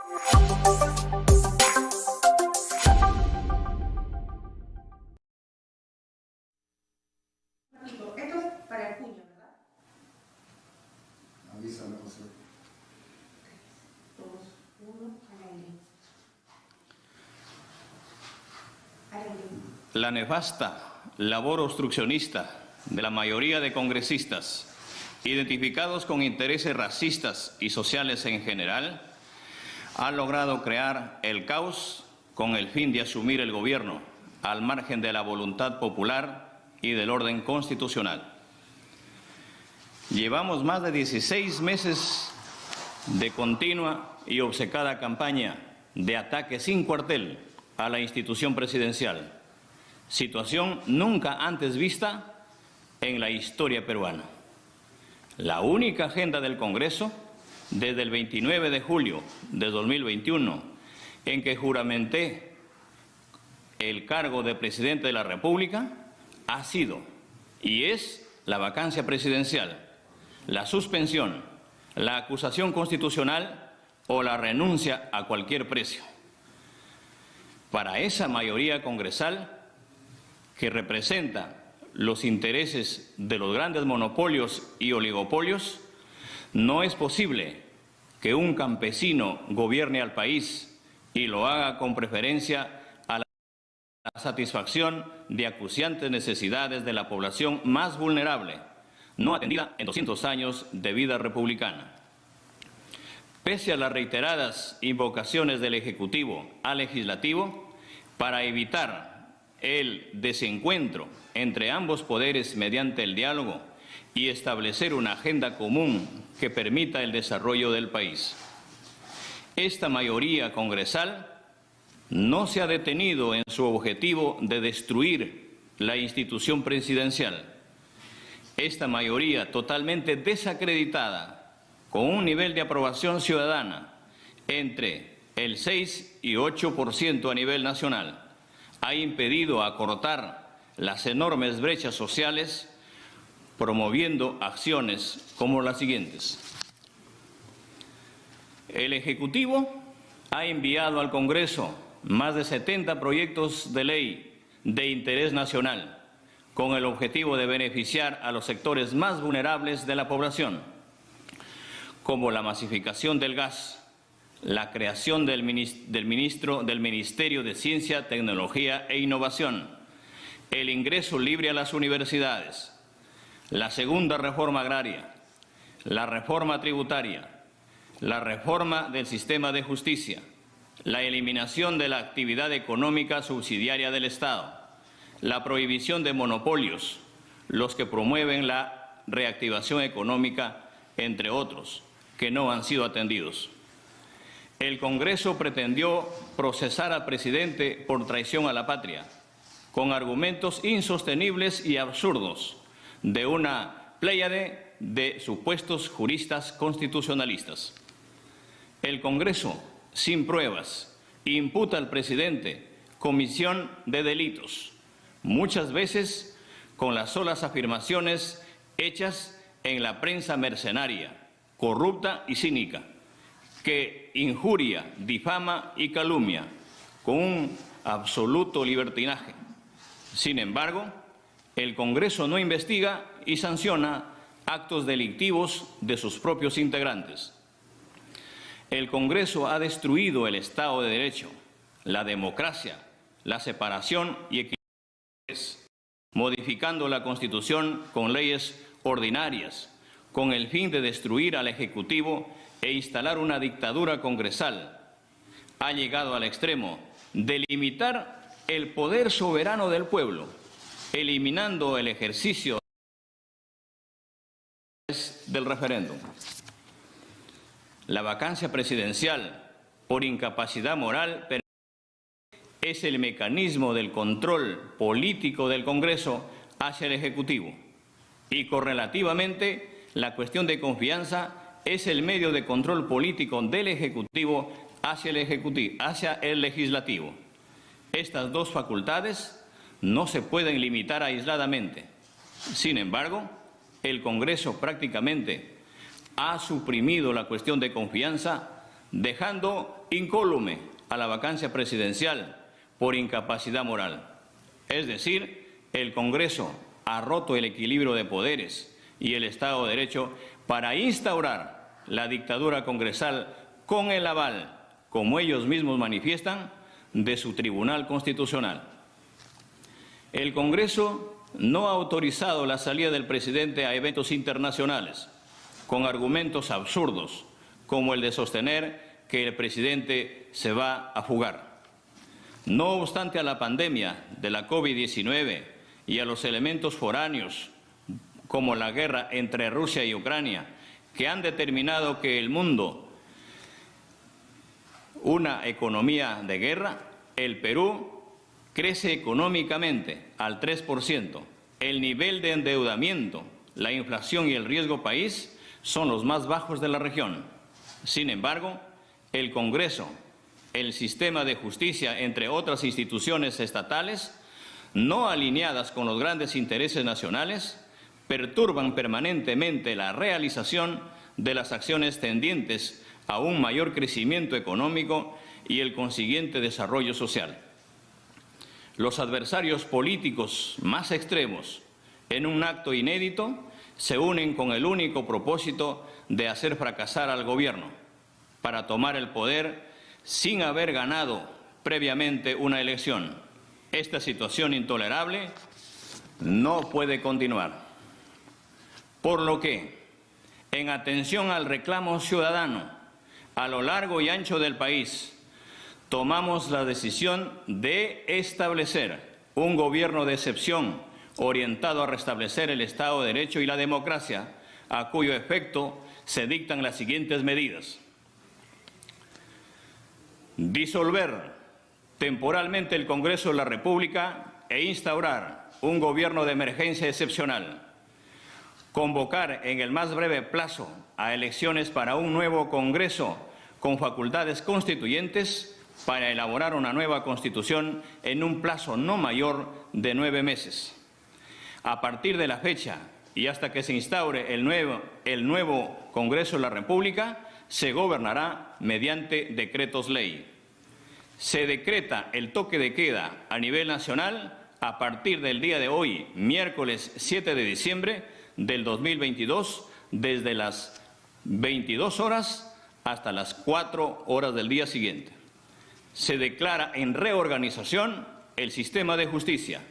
Esto es para el puño, ¿verdad? Avísame, José. 3, 2, 1, al aire. La nefasta labor obstruccionista de la mayoría de congresistas, identificados con intereses racistas y sociales en general, ha logrado crear el caos con el fin de asumir el gobierno al margen de la voluntad popular y del orden constitucional. Llevamos más de 16 meses de continua y obcecada campaña de ataque sin cuartel a la institución presidencial, situación nunca antes vista en la historia peruana. La única agenda del Congreso, desde el 29 de julio de 2021, en que juramenté el cargo de Presidente de la República, ha sido y es la vacancia presidencial, la suspensión, la acusación constitucional o la renuncia a cualquier precio. Para esa mayoría congresal que representa los intereses de los grandes monopolios y oligopolios, no es posible que un campesino gobierne al país y lo haga con preferencia a la satisfacción de acuciantes necesidades de la población más vulnerable, no atendida en 200 años de vida republicana. Pese a las reiteradas invocaciones del Ejecutivo al Legislativo para evitar el desencuentro entre ambos poderes mediante el diálogo y establecer una agenda común que permita el desarrollo del país, esta mayoría congresal no se ha detenido en su objetivo de destruir la institución presidencial. Esta mayoría totalmente desacreditada, con un nivel de aprobación ciudadana entre el 6 y 8% a nivel nacional, ha impedido acortar las enormes brechas sociales, promoviendo acciones como las siguientes. El Ejecutivo ha enviado al Congreso más de 70 proyectos de ley de interés nacional, con el objetivo de beneficiar a los sectores más vulnerables de la población, como la masificación del gas, la creación del Ministerio de Ciencia, Tecnología e Innovación, el ingreso libre a las universidades, la segunda reforma agraria, la reforma tributaria, la reforma del sistema de justicia, la eliminación de la actividad económica subsidiaria del Estado, la prohibición de monopolios, los que promueven la reactivación económica, entre otros, que no han sido atendidos. El Congreso pretendió procesar al presidente por traición a la patria, con argumentos insostenibles y absurdos de una pléyade de supuestos juristas constitucionalistas. El Congreso, sin pruebas, imputa al presidente comisión de delitos, muchas veces con las solas afirmaciones hechas en la prensa mercenaria, corrupta y cínica, que injuria, difama y calumnia con un absoluto libertinaje. Sin embargo, el Congreso no investiga y sanciona actos delictivos de sus propios integrantes. El Congreso ha destruido el Estado de Derecho, la democracia, la separación y equidad, modificando la Constitución con leyes ordinarias, con el fin de destruir al Ejecutivo e instalar una dictadura congresal. Ha llegado al extremo de limitar el poder soberano del pueblo, eliminando el ejercicio del referéndum. La vacancia presidencial por incapacidad moral es el mecanismo del control político del Congreso hacia el Ejecutivo y correlativamente la cuestión de confianza es el medio de control político del Ejecutivo hacia el Legislativo. Estas dos facultades no se pueden limitar aisladamente. Sin embargo, el Congreso prácticamente ha suprimido la cuestión de confianza dejando incólume a la vacancia presidencial por incapacidad moral. Es decir, el Congreso ha roto el equilibrio de poderes y el Estado de Derecho para instaurar la dictadura congresal con el aval, como ellos mismos manifiestan, de su Tribunal Constitucional. El Congreso no ha autorizado la salida del presidente a eventos internacionales, con argumentos absurdos, como el de sostener que el presidente se va a fugar. No obstante a la pandemia de la COVID-19 y a los elementos foráneos, como la guerra entre Rusia y Ucrania, que han determinado que el mundo una economía de guerra, el Perú crece económicamente al 3%. El nivel de endeudamiento, la inflación y el riesgo país son los más bajos de la región. Sin embargo, el Congreso, el sistema de justicia, entre otras instituciones estatales, no alineadas con los grandes intereses nacionales, perturban permanentemente la realización de las acciones tendientes a un mayor crecimiento económico y el consiguiente desarrollo social. Los adversarios políticos más extremos, en un acto inédito, se unen con el único propósito de hacer fracasar al gobierno, para tomar el poder sin haber ganado previamente una elección. Esta situación intolerable no puede continuar. Por lo que, en atención al reclamo ciudadano, a lo largo y ancho del país, tomamos la decisión de establecer un gobierno de excepción orientado a restablecer el Estado de Derecho y la democracia, a cuyo efecto se dictan las siguientes medidas. Disolver temporalmente el Congreso de la República e instaurar un gobierno de emergencia excepcional. Convocar en el más breve plazo a elecciones para un nuevo Congreso con facultades constituyentes para elaborar una nueva Constitución en un plazo no mayor de 9 meses. A partir de la fecha y hasta que se instaure el nuevo Congreso de la República, se gobernará mediante decretos ley. Se decreta el toque de queda a nivel nacional a partir del día de hoy, miércoles 7 de diciembre del 2022, desde las 22 horas hasta las 4 horas del día siguiente. Se declara en reorganización el sistema de justicia,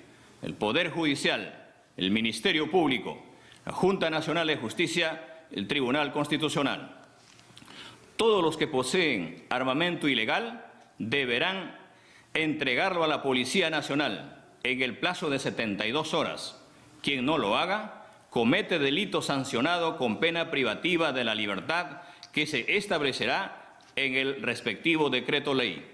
el Poder Judicial, el Ministerio Público, la Junta Nacional de Justicia, el Tribunal Constitucional. Todos los que poseen armamento ilegal deberán entregarlo a la Policía Nacional en el plazo de 72 horas. Quien no lo haga comete delito sancionado con pena privativa de la libertad que se establecerá en el respectivo decreto ley.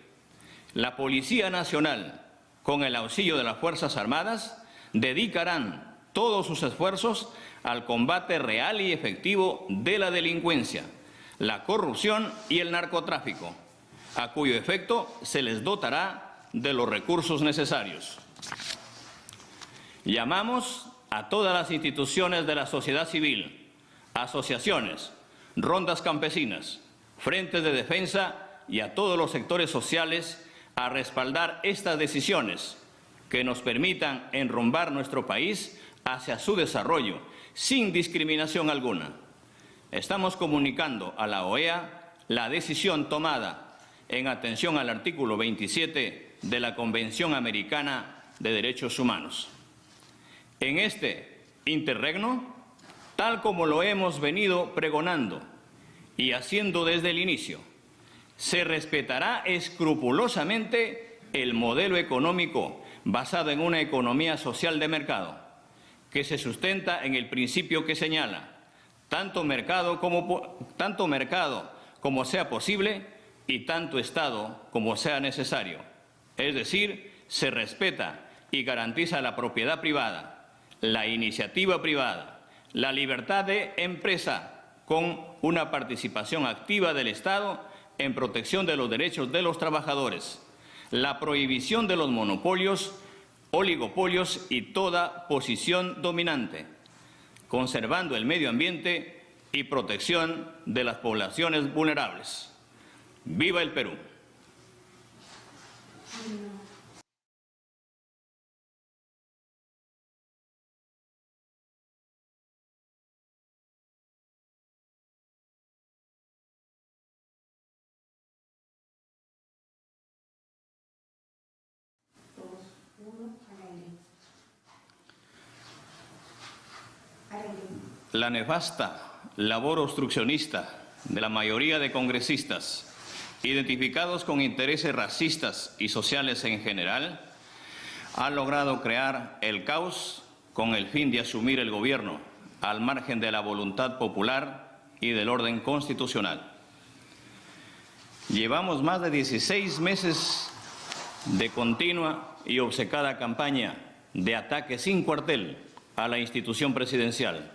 La Policía Nacional, con el auxilio de las Fuerzas Armadas, dedicarán todos sus esfuerzos al combate real y efectivo de la delincuencia, la corrupción y el narcotráfico, a cuyo efecto se les dotará de los recursos necesarios. Llamamos a todas las instituciones de la sociedad civil, asociaciones, rondas campesinas, frentes de defensa y a todos los sectores sociales a respaldar estas decisiones que nos permitan enrumbar nuestro país hacia su desarrollo sin discriminación alguna. Estamos comunicando a la OEA la decisión tomada en atención al artículo 27 de la Convención Americana de Derechos Humanos. En este interregno, tal como lo hemos venido pregonando y haciendo desde el inicio, se respetará escrupulosamente el modelo económico basado en una economía social de mercado, que se sustenta en el principio que señala tanto mercado como sea posible y tanto Estado como sea necesario. Es decir, se respeta y garantiza la propiedad privada, la iniciativa privada, la libertad de empresa con una participación activa del Estado en protección de los derechos de los trabajadores, la prohibición de los monopolios, oligopolios y toda posición dominante, conservando el medio ambiente y protección de las poblaciones vulnerables. ¡Viva el Perú! La nefasta labor obstruccionista de la mayoría de congresistas, identificados con intereses racistas y sociales en general, ha logrado crear el caos con el fin de asumir el gobierno al margen de la voluntad popular y del orden constitucional. Llevamos más de 16 meses de continua y obcecada campaña de ataque sin cuartel a la institución presidencial,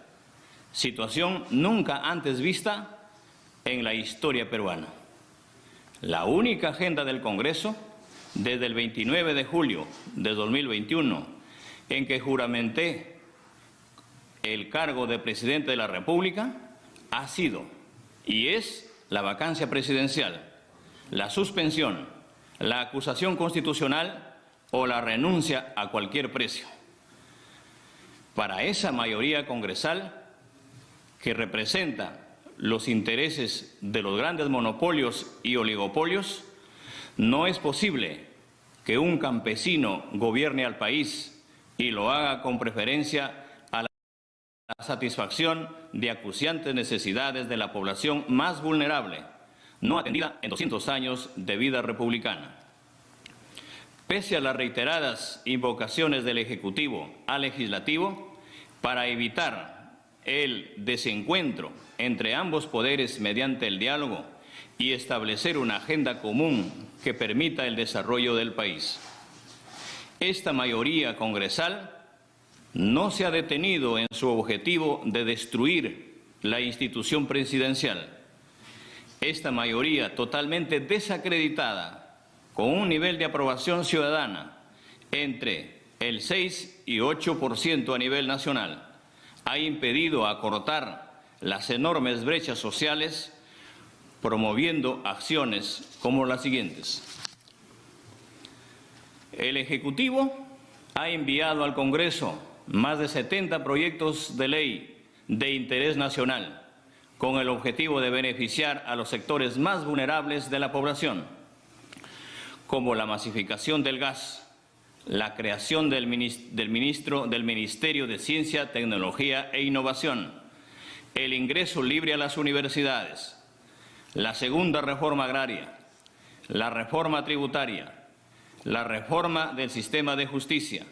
situación nunca antes vista en la historia peruana. La única agenda del Congreso, desde el 29 de julio de 2021, en que juramenté el cargo de Presidente de la República, ha sido y es la vacancia presidencial, la suspensión, la acusación constitucional o la renuncia a cualquier precio. Para esa mayoría congresal que representa los intereses de los grandes monopolios y oligopolios, no es posible que un campesino gobierne al país y lo haga con preferencia a la satisfacción de acuciantes necesidades de la población más vulnerable, no atendida en 200 años de vida republicana. Pese a las reiteradas invocaciones del Ejecutivo al Legislativo para evitar el desencuentro entre ambos poderes mediante el diálogo y establecer una agenda común que permita el desarrollo del país, esta mayoría congresal no se ha detenido en su objetivo de destruir la institución presidencial. Esta mayoría totalmente desacreditada, con un nivel de aprobación ciudadana entre el 6 y 8% a nivel nacional, ha impedido acortar las enormes brechas sociales, promoviendo acciones como las siguientes. El Ejecutivo ha enviado al Congreso más de 70 proyectos de ley de interés nacional, con el objetivo de beneficiar a los sectores más vulnerables de la población, como la masificación del gas, la creación del Ministerio de Ciencia, Tecnología e Innovación, el ingreso libre a las universidades, la segunda reforma agraria, la reforma tributaria, la reforma del sistema de justicia,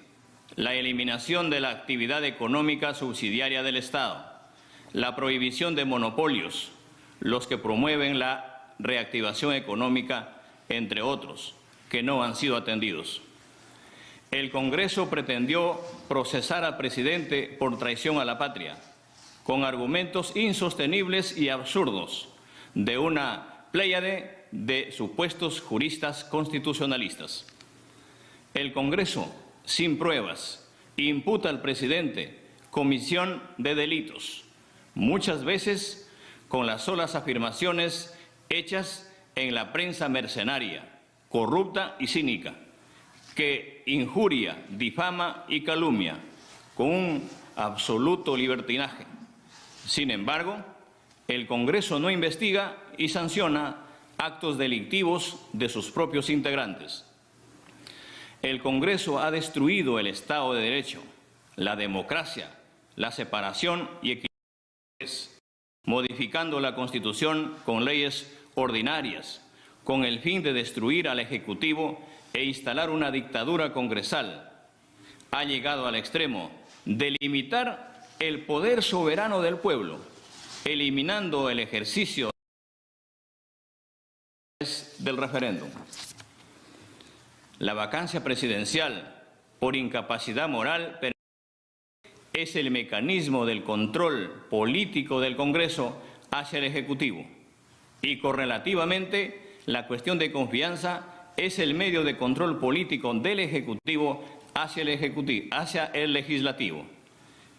la eliminación de la actividad económica subsidiaria del Estado, la prohibición de monopolios, los que promueven la reactivación económica, entre otros, que no han sido atendidos. El Congreso pretendió procesar al presidente por traición a la patria, con argumentos insostenibles y absurdos de una pléyade de supuestos juristas constitucionalistas. El Congreso, sin pruebas, imputa al presidente comisión de delitos, muchas veces con las solas afirmaciones hechas en la prensa mercenaria, corrupta y cínica, que injuria, difama y calumnia con un absoluto libertinaje. Sin embargo, el Congreso no investiga y sanciona actos delictivos de sus propios integrantes. El Congreso ha destruido el Estado de Derecho, la democracia, la separación y equidad, modificando la Constitución con leyes ordinarias, con el fin de destruir al Ejecutivo e instalar una dictadura congresal. Ha llegado al extremo de limitar el poder soberano del pueblo, eliminando el ejercicio del referéndum. La vacancia presidencial por incapacidad moral es el mecanismo del control político del Congreso hacia el Ejecutivo y correlativamente la cuestión de confianza es el medio de control político del Ejecutivo hacia el Legislativo.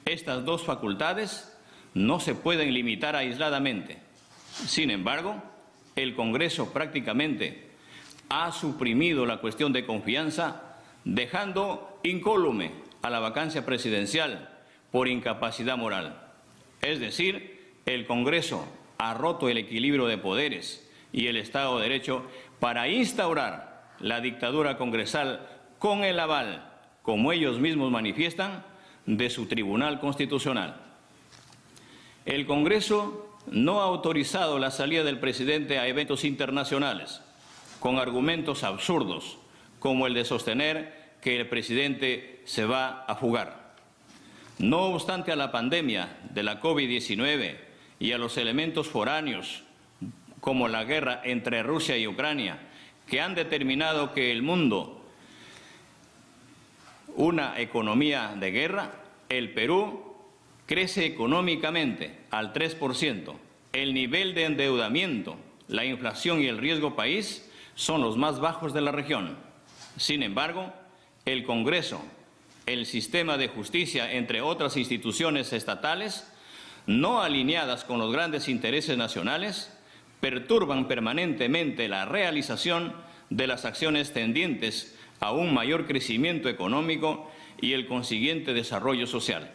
Estas dos facultades no se pueden limitar aisladamente. Sin embargo, el Congreso prácticamente ha suprimido la cuestión de confianza, dejando incólume a la vacancia presidencial por incapacidad moral. Es decir, el Congreso ha roto el equilibrio de poderes y el Estado de Derecho para instaurar la dictadura congresal con el aval, como ellos mismos manifiestan, de su Tribunal Constitucional. El Congreso no ha autorizado la salida del presidente a eventos internacionales, con argumentos absurdos, como el de sostener que el presidente se va a fugar. No obstante a la pandemia de la COVID-19 y a los elementos foráneos, como la guerra entre Rusia y Ucrania, que han determinado que el mundo una economía de guerra, el Perú crece económicamente al 3%. El nivel de endeudamiento, la inflación y el riesgo país son los más bajos de la región. Sin embargo, el Congreso, el sistema de justicia, entre otras instituciones estatales, no alineadas con los grandes intereses nacionales, perturban permanentemente la realización de las acciones tendientes a un mayor crecimiento económico y el consiguiente desarrollo social.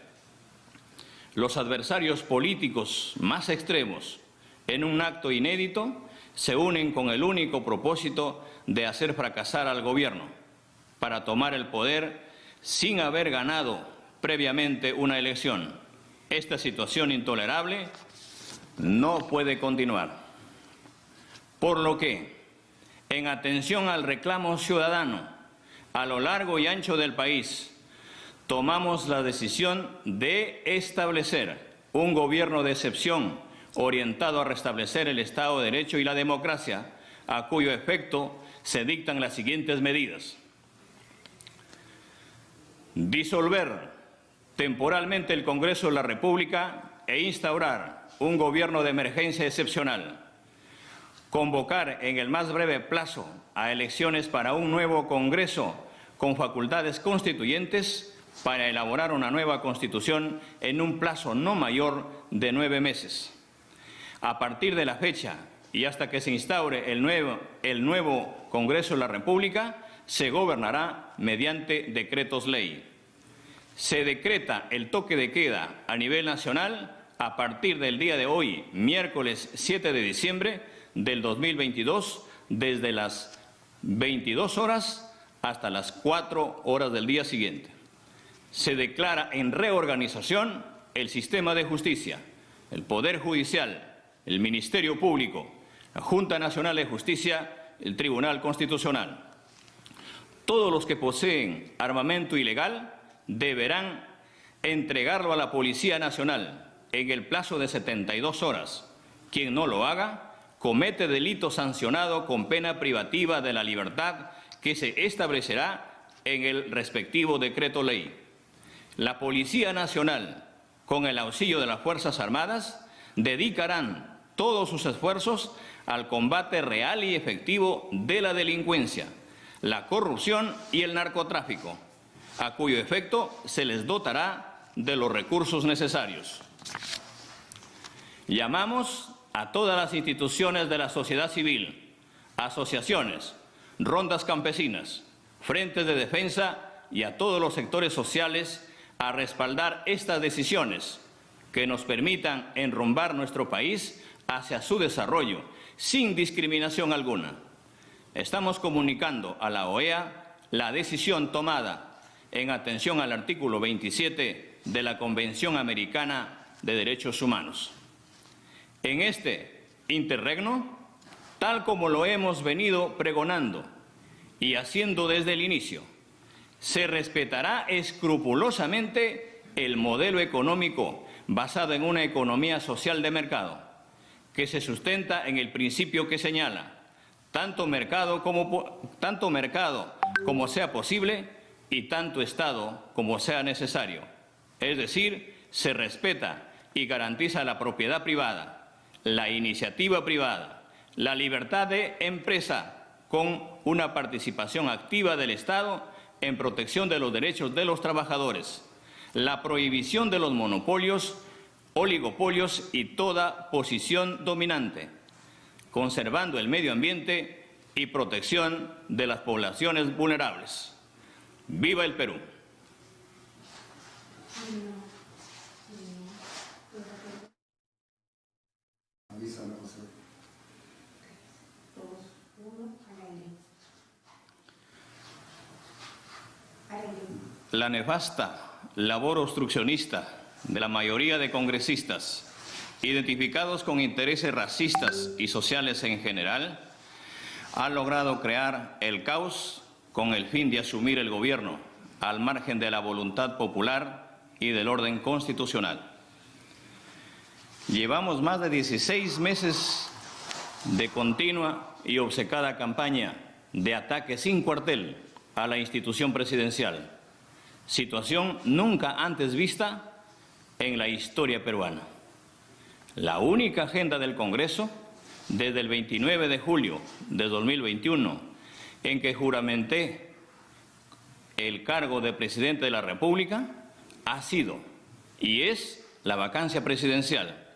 Los adversarios políticos más extremos, en un acto inédito, se unen con el único propósito de hacer fracasar al gobierno, para tomar el poder sin haber ganado previamente una elección. Esta situación intolerable no puede continuar. Por lo que, en atención al reclamo ciudadano, a lo largo y ancho del país, tomamos la decisión de establecer un gobierno de excepción orientado a restablecer el Estado de Derecho y la democracia, a cuyo efecto se dictan las siguientes medidas. Disolver temporalmente el Congreso de la República e instaurar un gobierno de emergencia excepcional. Convocar en el más breve plazo a elecciones para un nuevo Congreso con facultades constituyentes para elaborar una nueva Constitución en un plazo no mayor de 9 meses. A partir de la fecha y hasta que se instaure el nuevo Congreso de la República, se gobernará mediante decretos ley. Se decreta el toque de queda a nivel nacional a partir del día de hoy, miércoles 7 de diciembre del 2022, desde las 22 horas hasta las 4 horas del día siguiente. Se declara en reorganización el sistema de justicia, el Poder Judicial, el Ministerio Público, la Junta Nacional de Justicia, el Tribunal Constitucional. Todos los que poseen armamento ilegal deberán entregarlo a la Policía Nacional en el plazo de 72 horas. Quien no lo haga comete delito sancionado con pena privativa de la libertad que se establecerá en el respectivo decreto ley. La Policía Nacional, con el auxilio de las Fuerzas Armadas, dedicarán todos sus esfuerzos al combate real y efectivo de la delincuencia, la corrupción y el narcotráfico, a cuyo efecto se les dotará de los recursos necesarios. Llamamos a todas las instituciones de la sociedad civil, asociaciones, rondas campesinas, frentes de defensa y a todos los sectores sociales a respaldar estas decisiones que nos permitan enrumbar nuestro país hacia su desarrollo sin discriminación alguna. Estamos comunicando a la OEA la decisión tomada en atención al artículo 27 de la Convención Americana de Derechos Humanos. En este interregno, tal como lo hemos venido pregonando y haciendo desde el inicio, se respetará escrupulosamente el modelo económico basado en una economía social de mercado, que se sustenta en el principio que señala tanto mercado como sea posible y tanto Estado como sea necesario. Es decir, se respeta y garantiza la propiedad privada, la iniciativa privada, la libertad de empresa, con una participación activa del Estado en protección de los derechos de los trabajadores, la prohibición de los monopolios, oligopolios y toda posición dominante, conservando el medio ambiente y protección de las poblaciones vulnerables. ¡Viva el Perú! La nefasta labor obstruccionista de la mayoría de congresistas, identificados con intereses racistas y sociales en general, ha logrado crear el caos con el fin de asumir el gobierno al margen de la voluntad popular y del orden constitucional. Llevamos más de 16 meses de continua y obcecada campaña de ataque sin cuartel a la institución presidencial, situación nunca antes vista en la historia peruana. La única agenda del Congreso, desde el 29 de julio de 2021, en que juramenté el cargo de Presidente de la República, ha sido y es la vacancia presidencial,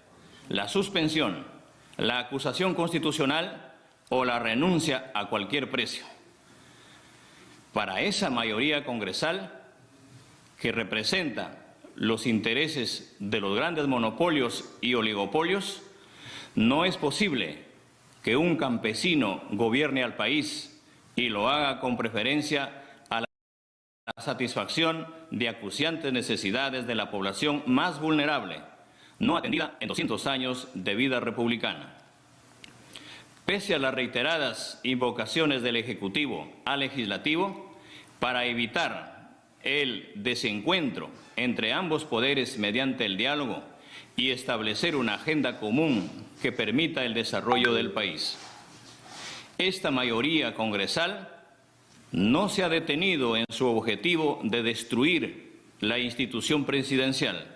la suspensión, la acusación constitucional o la renuncia a cualquier precio. Para esa mayoría congresal que representa los intereses de los grandes monopolios y oligopolios, no es posible que un campesino gobierne al país y lo haga con preferencia a la satisfacción de acuciantes necesidades de la población más vulnerable, no atendida en 200 años de vida republicana. Pese a las reiteradas invocaciones del Ejecutivo al Legislativo para evitar el desencuentro entre ambos poderes mediante el diálogo y establecer una agenda común que permita el desarrollo del país, esta mayoría congresal no se ha detenido en su objetivo de destruir la institución presidencial.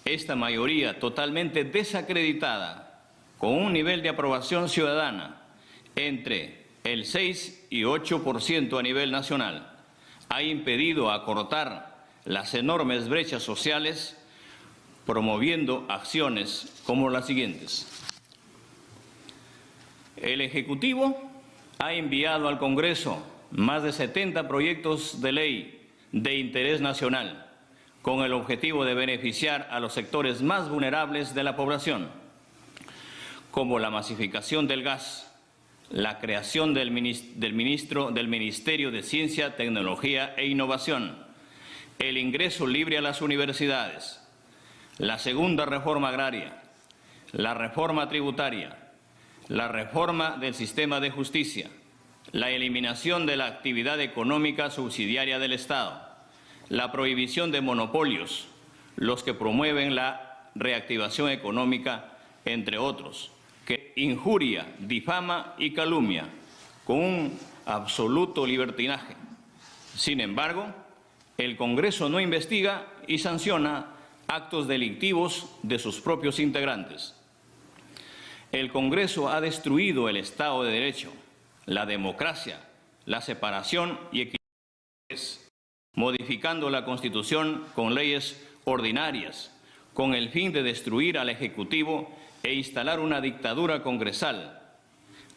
Esta mayoría totalmente desacreditada, con un nivel de aprobación ciudadana entre el 6 y 8% a nivel nacional, ha impedido acortar las enormes brechas sociales, promoviendo acciones como las siguientes. El Ejecutivo ha enviado al Congreso más de 70 proyectos de ley de interés nacional, con el objetivo de beneficiar a los sectores más vulnerables de la población, como la masificación del gas, la creación del Ministerio de Ciencia, Tecnología e Innovación, el ingreso libre a las universidades, la segunda reforma agraria, la reforma tributaria, la reforma del sistema de justicia, la eliminación de la actividad económica subsidiaria del Estado, la prohibición de monopolios, los que promueven la reactivación económica, entre otros, que injuria, difama y calumnia, con un absoluto libertinaje. Sin embargo, el Congreso no investiga y sanciona actos delictivos de sus propios integrantes. El Congreso ha destruido el Estado de Derecho, la democracia, la separación y equidad, modificando la Constitución con leyes ordinarias, con el fin de destruir al Ejecutivo e instalar una dictadura congresal.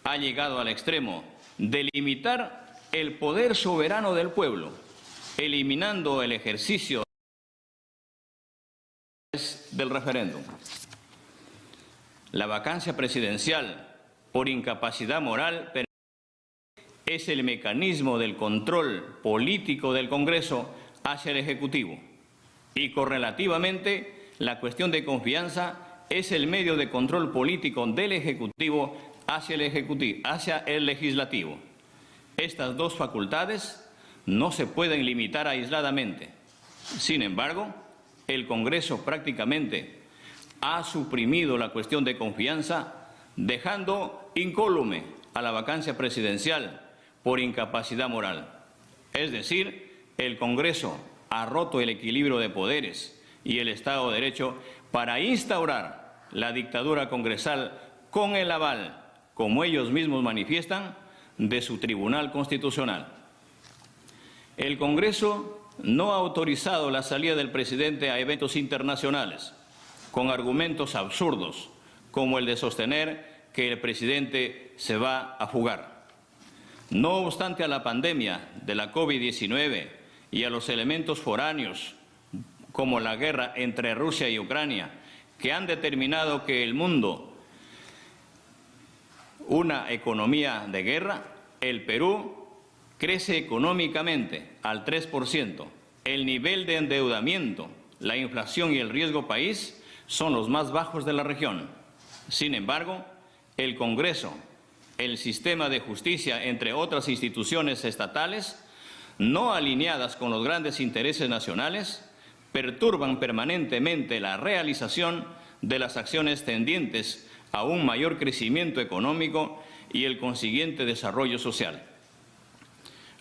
Ha llegado al extremo de limitar el poder soberano del pueblo, eliminando el ejercicio del referéndum. La vacancia presidencial por incapacidad moral es el mecanismo del control político del Congreso hacia el Ejecutivo y correlativamente la cuestión de confianza es el medio de control político del Ejecutivo hacia el Legislativo. Estas dos facultades no se pueden limitar aisladamente. Sin embargo, el Congreso prácticamente ha suprimido la cuestión de confianza, dejando incólume a la vacancia presidencial por incapacidad moral. Es decir, el Congreso ha roto el equilibrio de poderes y el Estado de Derecho para instaurar la dictadura congresal con el aval, como ellos mismos manifiestan, de su Tribunal Constitucional. El Congreso no ha autorizado la salida del presidente a eventos internacionales, con argumentos absurdos, como el de sostener que el presidente se va a fugar. No obstante a la pandemia de la COVID-19 y a los elementos foráneos, como la guerra entre Rusia y Ucrania, que han determinado que el mundo una economía de guerra, el Perú crece económicamente al 3%. El nivel de endeudamiento, la inflación y el riesgo país son los más bajos de la región. Sin embargo, el Congreso, el sistema de justicia, entre otras instituciones estatales, no alineadas con los grandes intereses nacionales, perturban permanentemente la realización de las acciones tendientes a un mayor crecimiento económico y el consiguiente desarrollo social.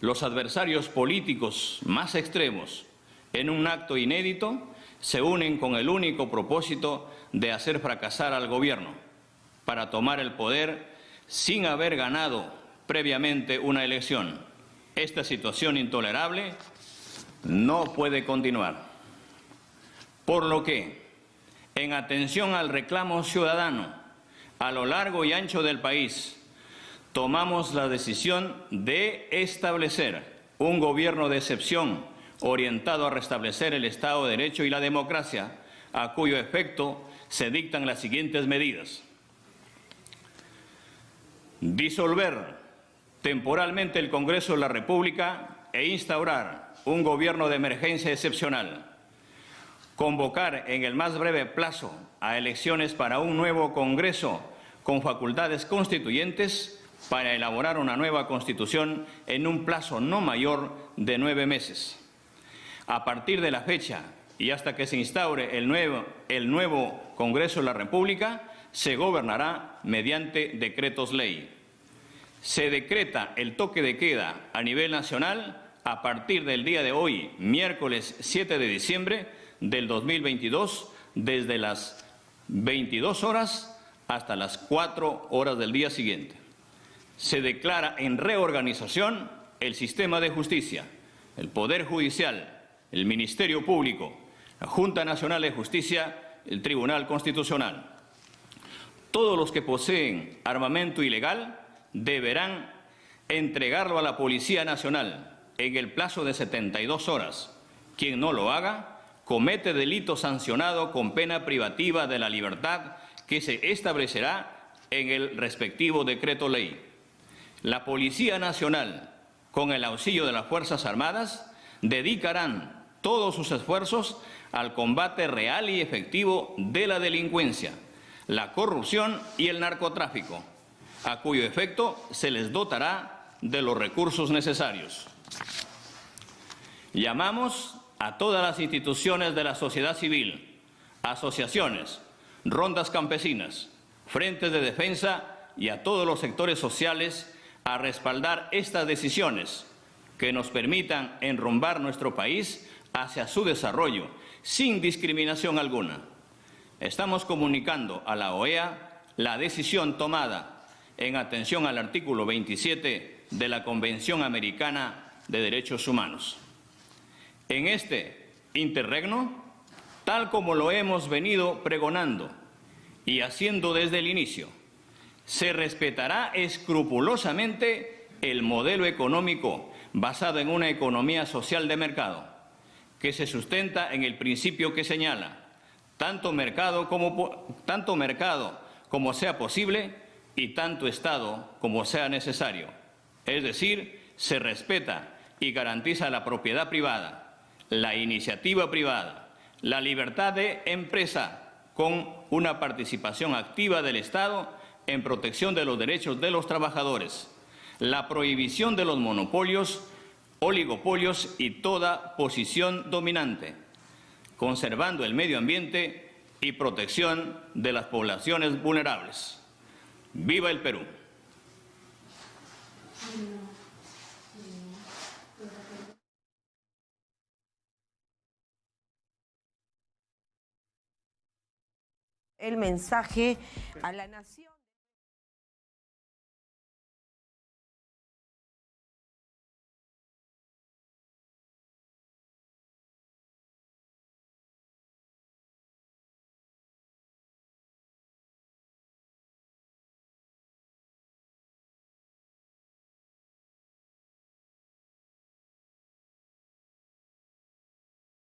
Los adversarios políticos más extremos, en un acto inédito, se unen con el único propósito de hacer fracasar al gobierno para tomar el poder sin haber ganado previamente una elección. Esta situación intolerable no puede continuar. Por lo que, en atención al reclamo ciudadano a lo largo y ancho del país, tomamos la decisión de establecer un gobierno de excepción orientado a restablecer el Estado de Derecho y la democracia, a cuyo efecto se dictan las siguientes medidas. Disolver temporalmente el Congreso de la República e instaurar un gobierno de emergencia excepcional. Convocar en el más breve plazo a elecciones para un nuevo Congreso con facultades constituyentes para elaborar una nueva Constitución en un plazo no mayor de 9 meses. A partir de la fecha y hasta que se instaure el nuevo Congreso de la República, se gobernará mediante decretos ley. Se decreta el toque de queda a nivel nacional a partir del día de hoy, miércoles 7 de diciembre del 2022, desde las 22 horas hasta las 4 horas del día siguiente. Se declara en reorganización el sistema de justicia, el Poder Judicial, el Ministerio Público, la Junta Nacional de Justicia, el Tribunal Constitucional. Todos los que poseen armamento ilegal deberán entregarlo a la Policía Nacional en el plazo de 72 horas. Quien no lo haga comete delito sancionado con pena privativa de la libertad que se establecerá en el respectivo decreto ley. La Policía Nacional, con el auxilio de las Fuerzas Armadas, dedicarán todos sus esfuerzos al combate real y efectivo de la delincuencia, la corrupción y el narcotráfico, a cuyo efecto se les dotará de los recursos necesarios. Llamamos a todas las instituciones de la sociedad civil, asociaciones, rondas campesinas, frentes de defensa y a todos los sectores sociales a respaldar estas decisiones que nos permitan enrumbar nuestro país hacia su desarrollo sin discriminación alguna. Estamos comunicando a la OEA la decisión tomada en atención al artículo 27 de la Convención Americana de Derechos Humanos. En este interregno, tal como lo hemos venido pregonando y haciendo desde el inicio, se respetará escrupulosamente el modelo económico basado en una economía social de mercado, que se sustenta en el principio que señala tanto mercado como sea posible y tanto Estado como sea necesario. Es decir, se respeta y garantiza la propiedad privada, la iniciativa privada, la libertad de empresa con una participación activa del Estado en protección de los derechos de los trabajadores, la prohibición de los monopolios, oligopolios y toda posición dominante, conservando el medio ambiente y protección de las poblaciones vulnerables. ¡Viva el Perú! El mensaje a la nación.